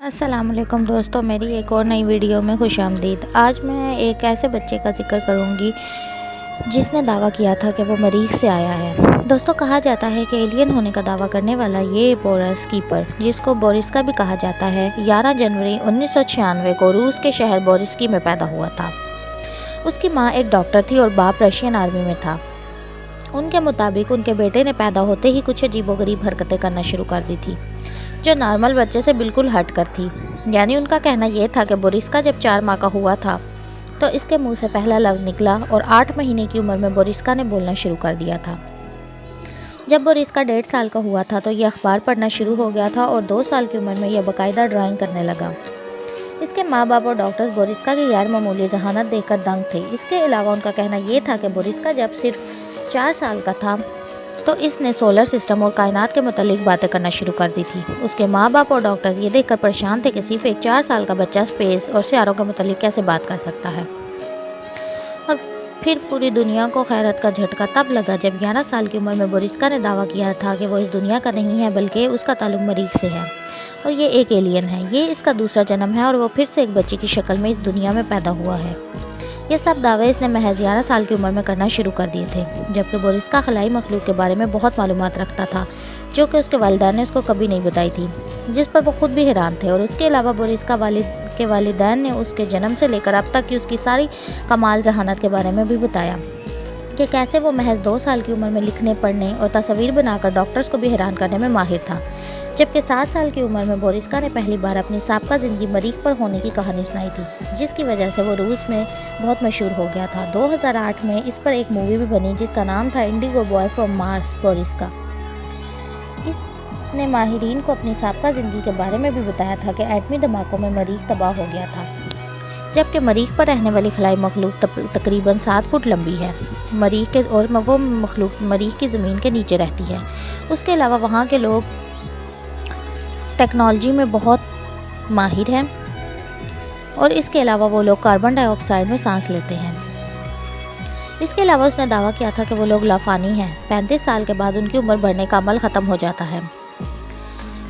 السلام علیکم دوستو، میری ایک اور نئی ویڈیو میں خوش آمدید۔ آج میں ایک ایسے بچے کا ذکر کروں گی جس نے دعویٰ کیا تھا کہ وہ مریخ سے آیا ہے۔ دوستو، کہا جاتا ہے کہ ایلین ہونے کا دعویٰ کرنے والا یہ بورس کیپر، جس کو بورسکا بھی کہا جاتا ہے، 11 جنوری 1996 کو روس کے شہر بورسکی میں پیدا ہوا تھا۔ اس کی ماں ایک ڈاکٹر تھی اور باپ رشین آرمی میں تھا۔ ان کے مطابق ان کے بیٹے نے پیدا ہوتے ہی کچھ عجیب و غریب حرکتیں کرنا شروع کر دی تھی، جو نارمل بچے سے بالکل ہٹ کر تھی۔ یعنی ان کا کہنا یہ تھا کہ بورسکا جب 4 ماہ کا ہوا تھا تو اس کے منہ سے پہلا لفظ نکلا اور 8 مہینے کی عمر میں بورسکا نے بولنا شروع کر دیا تھا۔ جب بورسکا 1.5 سال کا ہوا تھا تو یہ اخبار پڑھنا شروع ہو گیا تھا اور 2 سال کی عمر میں یہ باقاعدہ ڈرائنگ کرنے لگا۔ اس کے ماں باپ اور ڈاکٹرز بورسکا کی غیر معمولی ذہانت دیکھ کر دنگ تھے۔ اس کے علاوہ ان کا کہنا یہ تھا کہ بورسکا جب صرف 4 سال کا تھا تو اس نے سولر سسٹم اور کائنات کے متعلق باتیں کرنا شروع کر دی تھی۔ اس کے ماں باپ اور ڈاکٹرز یہ دیکھ کر پریشان تھے کہ صرف ایک 4 سال کا بچہ اسپیس اور سیاروں کے متعلق کیسے بات کر سکتا ہے۔ اور پھر پوری دنیا کو حیرت کا جھٹکا تب لگا جب 11 سال کی عمر میں بورسکا نے دعویٰ کیا تھا کہ وہ اس دنیا کا نہیں ہے بلکہ اس کا تعلق مریخ سے ہے اور یہ ایک ایلین ہے۔ یہ اس کا دوسرا جنم ہے اور وہ پھر سے ایک بچے کی شکل میں اس دنیا میں پیدا ہوا ہے۔ یہ سب دعوے اس نے محض 11 سال کی عمر میں کرنا شروع کر دیے تھے، جبکہ بورسکا خلائی مخلوق کے بارے میں بہت معلومات رکھتا تھا جو کہ اس کے والدین نے اس کو کبھی نہیں بتائی تھی، جس پر وہ خود بھی حیران تھے۔ اور اس کے علاوہ بورسکا کے والدین نے اس کے جنم سے لے کر اب تک کی اس کی ساری کمال ذہانت کے بارے میں بھی بتایا کہ کیسے وہ محض 2 سال کی عمر میں لکھنے، پڑھنے اور تصاویر بنا کر ڈاکٹرز کو بھی حیران کرنے میں ماہر تھا۔ جبکہ 7 سال کی عمر میں بورسکا نے پہلی بار اپنی سابقہ زندگی مریخ پر ہونے کی کہانی سنائی تھی، جس کی وجہ سے وہ روس میں بہت مشہور ہو گیا تھا۔ 2008 میں اس پر ایک مووی بھی بنی جس کا نام تھا انڈیگو بوائے فرام مارس بورسکا۔ اس نے ماہرین کو اپنی سابقہ زندگی کے بارے میں بھی بتایا تھا کہ ایٹمی دھماکوں میں مریخ تباہ ہو گیا تھا، جبکہ مریخ پر رہنے والی خلائی مخلوق تقریباً 7 فٹ لمبی ہے۔ وہ مخلوق مریخ کی زمین کے نیچے رہتی ہے۔ اس کے علاوہ وہاں کے لوگ ٹیکنالوجی میں بہت ماہر ہیں اور اس کے علاوہ وہ لوگ کاربن ڈائی آکسائڈ میں سانس لیتے ہیں۔ اس کے علاوہ اس نے دعویٰ کیا تھا کہ وہ لوگ لافانی ہیں۔ 35 سال کے بعد ان کی عمر بڑھنے کا عمل ختم ہو جاتا ہے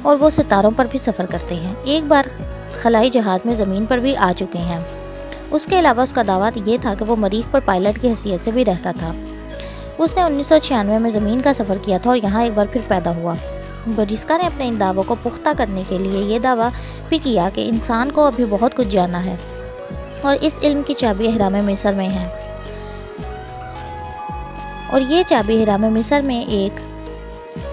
اور وہ ستاروں پر بھی سفر کرتے ہیں۔ ایک بار خلائی جہاز میں زمین پر بھی آ چکے ہیں۔ اس کے علاوہ اس کا دعویٰ یہ تھا کہ وہ مریخ پر پائلٹ کی حیثیت سے بھی رہتا تھا۔ اس نے 1996 میں زمین کا سفر کیا تھا اور یہاں ایک بار پھر پیدا ہوا۔ بورسکا نے اپنے ان دعووں کو پختہ کرنے کے لیے یہ دعویٰ بھی کیا کہ انسان کو ابھی بہت کچھ جانا ہے اور اس علم کی چابی اہرام مصر میں ہے، اور یہ چابی اہرام مصر میں ایک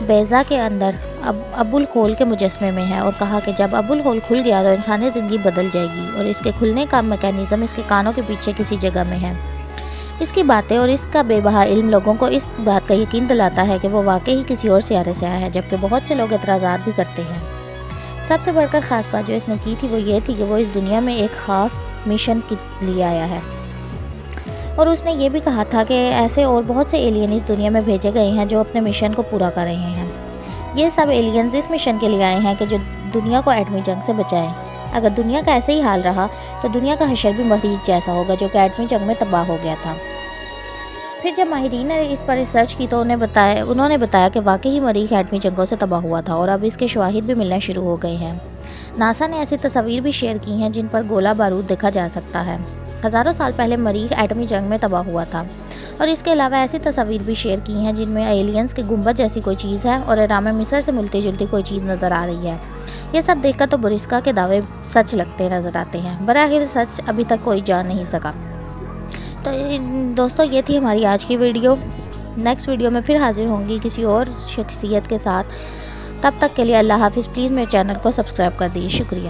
بیضہ کے اندر ابو الہول کے مجسمے میں ہے، اور کہا کہ جب ابو الہول کھل گیا تو انسانی زندگی بدل جائے گی، اور اس کے کھلنے کا میکینزم اس کے کانوں کے پیچھے کسی جگہ میں ہے۔ اس کی باتیں اور اس کا بے بہا علم لوگوں کو اس بات کا یقین دلاتا ہے کہ وہ واقعی کسی اور سیارے سے آیا ہے، جبکہ بہت سے لوگ اعتراضات بھی کرتے ہیں۔ سب سے بڑھ کر خاص بات جو اس نے کی تھی وہ یہ تھی کہ وہ اس دنیا میں ایک خاص مشن کے لیے آیا ہے، اور اس نے یہ بھی کہا تھا کہ ایسے اور بہت سے ایلین اس دنیا میں بھیجے گئے ہیں جو اپنے مشن کو پورا کر رہے ہیں۔ یہ سب ایلینز اس مشن کے لیے آئے ہیں کہ جو دنیا کو ایٹمی جنگ سے بچائیں۔ اگر دنیا کا ایسے ہی حال رہا تو دنیا کا حشر بھی مریخ جیسا ہوگا جو کہ ایٹمی جنگ میں تباہ ہو گیا تھا۔ پھر جب ماہرین نے اس پر ریسرچ کی تو انہوں نے بتایا کہ واقعی مریخ ایٹمی جنگوں سے تباہ ہوا تھا اور اب اس کے شواہد بھی ملنا شروع ہو گئے ہیں۔ ناسا نے ایسی تصاویر بھی شیئر کی ہیں جن پر گولہ بارود دیکھا جا سکتا ہے۔ ہزاروں سال پہلے مریخ ایٹمی جنگ میں تباہ ہوا تھا، اور اس کے علاوہ ایسی تصاویر بھی شیئر کی ہیں جن میں ایلینز کے گنبد جیسی کوئی چیز ہے اور اہرام مصر سے ملتی جلتی کوئی چیز نظر آ رہی ہے۔ یہ سب دیکھ کر تو بورسکا کے دعوے سچ لگتے نظر آتے ہیں، براخر سچ ابھی تک کوئی جان نہیں سکا۔ تو دوستو، یہ تھی ہماری آج کی ویڈیو۔ نیکسٹ ویڈیو میں پھر حاضر ہوں گی کسی اور شخصیت کے ساتھ۔ تب تک کے لیے اللہ حافظ۔ پلیز میرے چینل کو سبسکرائب کر دیجیے، شکریہ۔